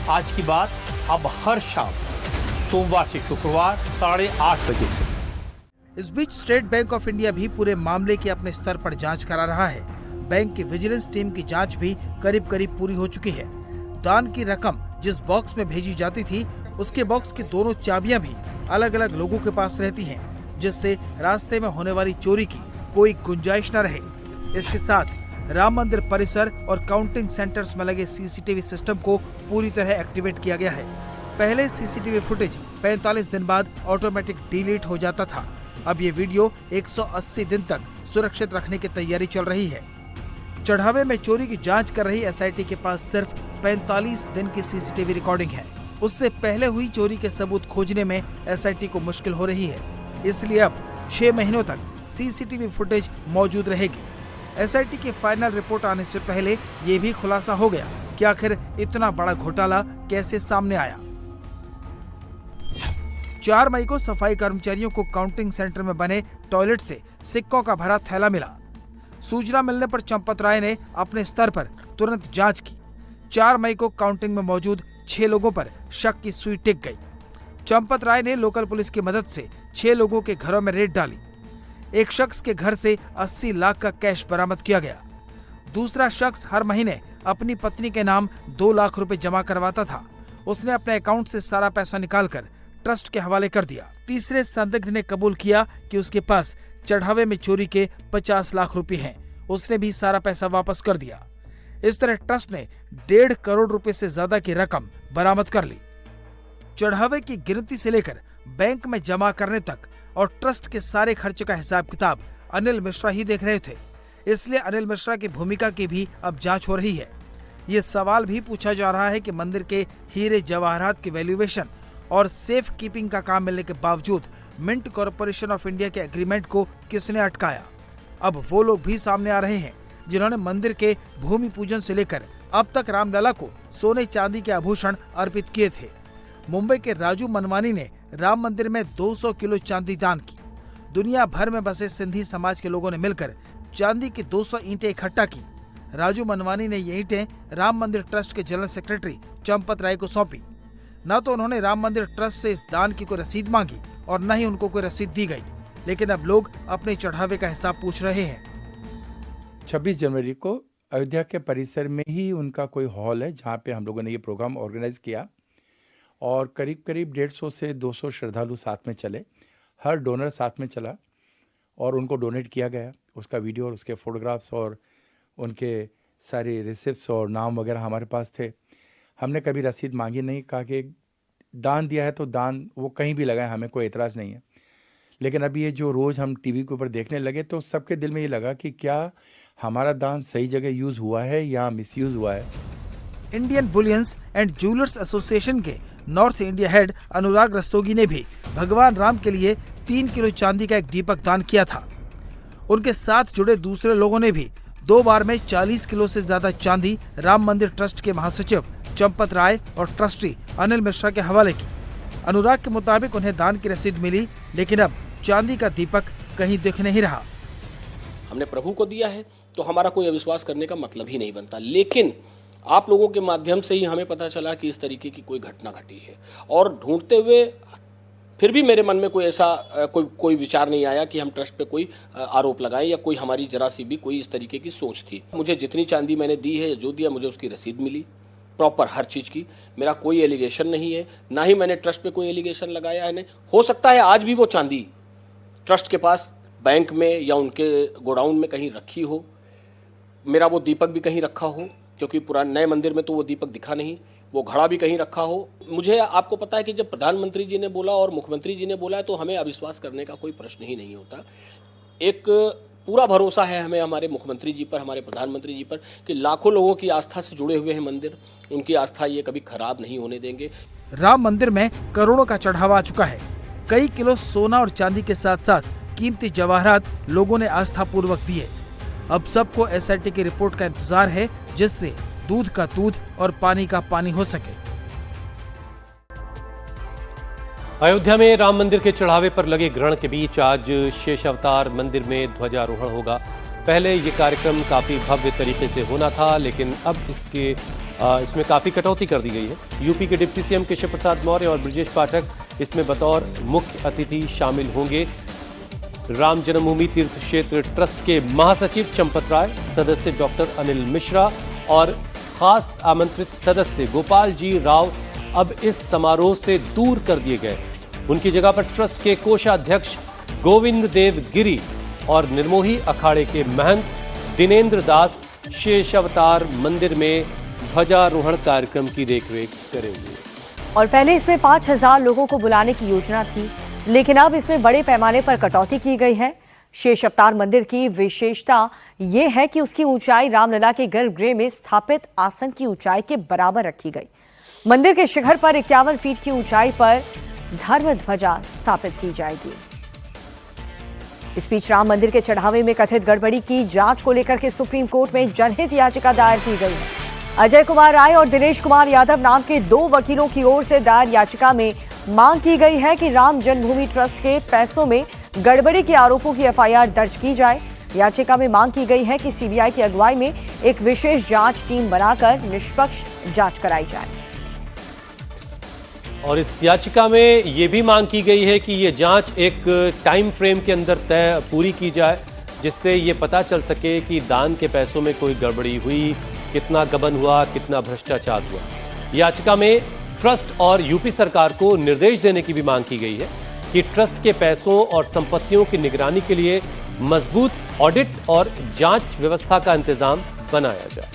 आज की बात अब हर शाम सोमवार से शुक्रवार 8:30 बजे से। इस बीच स्टेट बैंक ऑफ इंडिया भी पूरे मामले की अपने स्तर पर जांच करा रहा है। बैंक की विजिलेंस टीम की जांच भी करीब करीब पूरी हो चुकी है। दान की रकम जिस बॉक्स में भेजी जाती थी, उसके बॉक्स की दोनों चाबियां भी अलग अलग लोगों के पास रहती हैं, जिससे रास्ते में होने वाली चोरी की कोई गुंजाइश न रहे। इसके साथ राम मंदिर परिसर और काउंटिंग सेंटर्स में लगे सीसीटीवी सिस्टम को पूरी तरह एक्टिवेट किया गया है। पहले सीसीटीवी फुटेज 45 दिन बाद ऑटोमेटिक डिलीट हो जाता था। अब ये वीडियो 180 दिन तक सुरक्षित रखने की तैयारी चल रही है। चढ़ावे में चोरी की जांच कर रही एसआईटी के पास सिर्फ 45 दिन की सीसीटीवी रिकॉर्डिंग है। उससे पहले हुई चोरी के सबूत खोजने में एसआईटी को मुश्किल हो रही है। इसलिए अब 6 महीनों तक सीसीटीवी फुटेज मौजूद रहेगी। एसआईटी की फाइनल रिपोर्ट आने से पहले ये भी खुलासा हो गया कि आखिर इतना बड़ा घोटाला कैसे सामने आया। 4 मई को सफाई कर्मचारियों को काउंटिंग सेंटर में बने टॉयलेट से सिक्कों का भरा थैला मिला। सूचना मिलने पर चंपत राय ने अपने स्तर पर तुरंत जांच की। 4 मई को काउंटिंग में मौजूद 6 लोगों पर शक की सुई टिक गई। चंपत राय ने लोकल पुलिस की मदद से 6 लोगों के घरों में रेड डाली। एक शख्स के घर से 80 लाख का कैश बरामद किया गया। दूसरा शख्स हर महीने अपनी पत्नी के नाम 2 लाख रुपए जमा करवाता था। उसने अपने अकाउंट से सारा पैसा निकालकर ट्रस्ट के हवाले कर दिया। तीसरे संदिग्ध ने कबूल किया कि उसके पास चढ़ावे में चोरी के 50 लाख रुपए हैं। उसने भी सारा पैसा वापस कर दिया। इस तरह ट्रस्ट ने 1.5 करोड़ रुपए से ज्यादा की रकम बरामद कर ली। चढ़ावे की गिनती से लेकर बैंक में जमा करने तक और ट्रस्ट के सारे खर्चे का हिसाब किताब अनिल मिश्रा ही देख रहे थे। इसलिए अनिल मिश्रा की भूमिका की भी अब जांच हो रही है। ये सवाल भी पूछा जा रहा है कि मंदिर के हीरे जवाहरात की वैल्यूएशन और सेफ कीपिंग का काम मिलने के बावजूद मिंट कॉरपोरेशन ऑफ इंडिया के एग्रीमेंट को किसने अटकाया। अब वो लोग भी सामने आ रहे हैं जिन्होंने मंदिर के भूमि पूजन से लेकर अब तक रामलला को सोने चांदी के आभूषण अर्पित किए थे। मुंबई के राजू मनवानी ने राम मंदिर में 200 किलो चांदी दान की। दुनिया भर में बसे सिंधी समाज के लोगों ने मिलकर चांदी की 200 ईंटें इकट्ठा की। राजू मनवानी ने ये ईंटें राम मंदिर ट्रस्ट के जनरल सेक्रेटरी चंपत राय को सौंपी। न तो उन्होंने राम मंदिर ट्रस्ट से इस दान की कोई रसीद मांगी और न ही उनको कोई रसीद दी गई, लेकिन अब लोग अपने चढ़ावे का हिसाब पूछ रहे हैं। 26 जनवरी को अयोध्या के परिसर में ही उनका कोई हॉल है जहाँ पे हम लोगों ने ये प्रोग्राम ऑर्गेनाइज किया और करीब करीब 150 से 200 श्रद्धालु साथ में चले। हर डोनर साथ में चला और उनको डोनेट किया गया। उसका वीडियो और उसके फोटोग्राफ्स और उनके सारे रिसिप्ट्स और नाम वगैरह हमारे पास थे। हमने कभी रसीद मांगी नहीं, कहा कि दान दिया है तो दान वो कहीं भी लगाए, हमें कोई एतराज़ नहीं है। लेकिन अभी ये जो रोज़ हम टीवी के ऊपर देखने लगे तो सबके दिल में ये लगा कि क्या हमारा दान सही जगह यूज़ हुआ है या मिसयूज़ हुआ है। Indian bullions and jewellers association के नॉर्थ इंडिया हेड अनुराग रस्तोगी ने भी भगवान राम के लिए 3 किलो चांदी का एक दीपक दान किया था। उनके साथ जुड़े दूसरे लोगों ने भी 2 बार में 40 किलो से ज्यादा चांदी राम मंदिर ट्रस्ट के महासचिव चंपत राय और ट्रस्टी अनिल मिश्रा के हवाले की। अनुराग के मुताबिक उन्हें दान की रसीद मिली, लेकिन अब चांदी का दीपक कहीं दिख नहीं रहा। हमने प्रभु को दिया है तो हमारा कोई अविश्वास करने का मतलब ही नहीं बनता, लेकिन आप लोगों के माध्यम से ही हमें पता चला कि इस तरीके की कोई घटना घटी है और ढूंढते हुए फिर भी मेरे मन में कोई ऐसा कोई विचार नहीं आया कि हम ट्रस्ट पे कोई आरोप लगाएं या कोई हमारी जरा सी भी कोई इस तरीके की सोच थी। मुझे जितनी चांदी मैंने दी है, जो दिया, मुझे उसकी रसीद मिली प्रॉपर हर चीज़ की। मेरा कोई एलिगेशन नहीं है, ना ही मैंने ट्रस्ट पे कोई एलिगेशन लगाया है। नहीं हो सकता है आज भी वो चांदी ट्रस्ट के पास बैंक में या उनके गोडाउन में कहीं रखी हो, मेरा वो दीपक भी कहीं रखा हो, क्योंकि पुराने नए मंदिर में तो वो दीपक दिखा नहीं, वो घड़ा भी कहीं रखा हो। मुझे आपको पता है कि जब प्रधानमंत्री जी ने बोला और मुख्यमंत्री जी ने बोला है तो हमें अविश्वास करने का कोई प्रश्न ही नहीं होता। एक पूरा भरोसा है हमें हमारे मुख्यमंत्री जी पर, हमारे प्रधानमंत्री जी पर, कि लाखों लोगों की आस्था से जुड़े हुए हैं मंदिर, उनकी आस्था ये कभी खराब नहीं होने देंगे। राम मंदिर में करोड़ों का चढ़ावा आ चुका है। कई किलो सोना और चांदी के साथ साथ कीमती जवाहरात लोगों ने आस्था पूर्वक दिए। अब सबको एसआईटी की रिपोर्ट का इंतजार है, जिससे दूध का दूध और पानी का पानी हो सके। अयोध्या में राम मंदिर के चढ़ावे पर लगे ग्रहण के बीच आज शेष अवतार मंदिर में ध्वजारोहण होगा। पहले ये कार्यक्रम काफी भव्य तरीके से होना था, लेकिन अब इसके इसमें काफ़ी कटौती कर दी गई है। यूपी के डिप्टी सीएम केशव प्रसाद मौर्य और ब्रजेश पाठक इसमें बतौर मुख्य अतिथि शामिल होंगे। राम जन्मभूमि तीर्थ क्षेत्र ट्रस्ट के महासचिव चंपत राय, सदस्य डॉक्टर अनिल मिश्रा और खास आमंत्रित सदस्य गोपाल जी राव अब इस समारोह से दूर कर दिए गए। उनकी जगह पर ट्रस्ट के कोषाध्यक्ष गोविंद देव गिरी और निर्मोही अखाड़े के महंत दिनेंद्र दास शेष अवतार मंदिर में ध्वजारोहण कार्यक्रम की देखरेख करेंगे। और पहले इसमें 5000 लोगों को बुलाने की योजना थी, लेकिन अब इसमें बड़े पैमाने पर कटौती की गई है। शेष अवतार मंदिर की विशेषता ये है कि उसकी ऊंचाई रामलला के गर्भगृह में स्थापित आसन की ऊंचाई के बराबर रखी गई। मंदिर के शिखर पर 51 फीट की ऊंचाई पर धर्म ध्वजा स्थापित की जाएगी। इस बीच राम मंदिर के चढ़ावे में कथित गड़बड़ी की जांच को लेकर के सुप्रीम कोर्ट में जनहित याचिका दायर की गई है। अजय कुमार राय और दिनेश कुमार यादव नाम के 2 वकीलों की ओर से दायर याचिका में मांग की गई है कि राम जन्मभूमि ट्रस्ट के पैसों में गड़बड़ी के आरोपों की एफआईआर दर्ज की जाए। याचिका में मांग की गई है कि सीबीआई की अगुवाई में एक विशेष जांच टीम बनाकर निष्पक्ष जांच कराई जाए। और इस याचिका में ये भी मांग की गई है कि ये जांच एक टाइम फ्रेम के अंदर तय पूरी की जाए, जिससे ये पता चल सके कि दान के पैसों में कोई गड़बड़ी हुई, कितना गबन हुआ, कितना भ्रष्टाचार हुआ। याचिका में ट्रस्ट और यूपी सरकार को निर्देश देने की भी मांग की गई है कि ट्रस्ट के पैसों और संपत्तियों की निगरानी के लिए मजबूत ऑडिट और जांच व्यवस्था का इंतजाम बनाया जाए।